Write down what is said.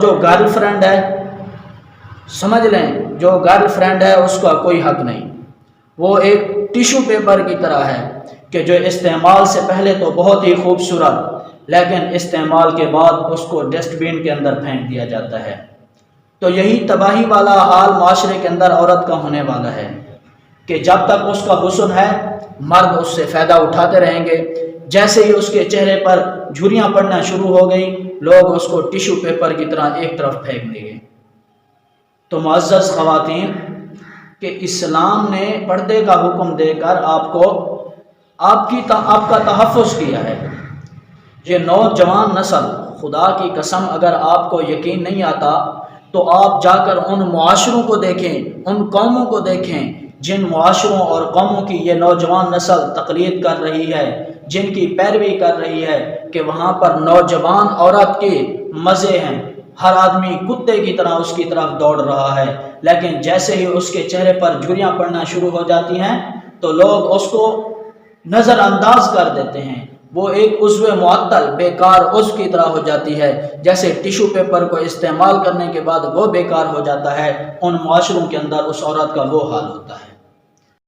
جو girl friend ہے، سمجھ لیں جو گرل فرینڈ ہے اس کا کوئی حق نہیں، وہ ایک ٹیشو پیپر کی طرح ہے کہ جو استعمال سے پہلے تو بہت ہی خوبصورت، لیکن استعمال کے بعد اس کو ڈسٹ بین کے اندر پھینک دیا جاتا ہے۔ تو یہی تباہی والا حال معاشرے کے اندر عورت کا ہونے والا ہے کہ جب تک اس کا حسن ہے مرد اس سے فائدہ اٹھاتے رہیں گے، جیسے ہی اس کے چہرے پر جھریاں پڑنا شروع ہو گئی لوگ اس کو ٹیشو پیپر کی طرح ایک طرف پھینک دیں گے۔ تو معزز خواتین کہ اسلام نے پردے کا حکم دے کر آپ کا تحفظ کیا ہے۔ یہ نوجوان نسل، خدا کی قسم اگر آپ کو یقین نہیں آتا تو آپ جا کر ان معاشروں کو دیکھیں، ان قوموں کو دیکھیں جن معاشروں اور قوموں کی یہ نوجوان نسل تقلید کر رہی ہے، جن کی پیروی کر رہی ہے کہ وہاں پر نوجوان عورت کے مزے ہیں، ہر آدمی کتے کی طرح اس کی طرف دوڑ رہا ہے، لیکن جیسے ہی اس کے چہرے پر جھریاں پڑنا شروع ہو جاتی ہیں تو لوگ اس کو نظر انداز کر دیتے ہیں، وہ ایک عضو معطل بیکار عضو کی طرح ہو جاتی ہے، جیسے ٹیشو پیپر کو استعمال کرنے کے بعد وہ بیکار ہو جاتا ہے، ان معاشروں کے اندر اس عورت کا وہ حال ہوتا ہے۔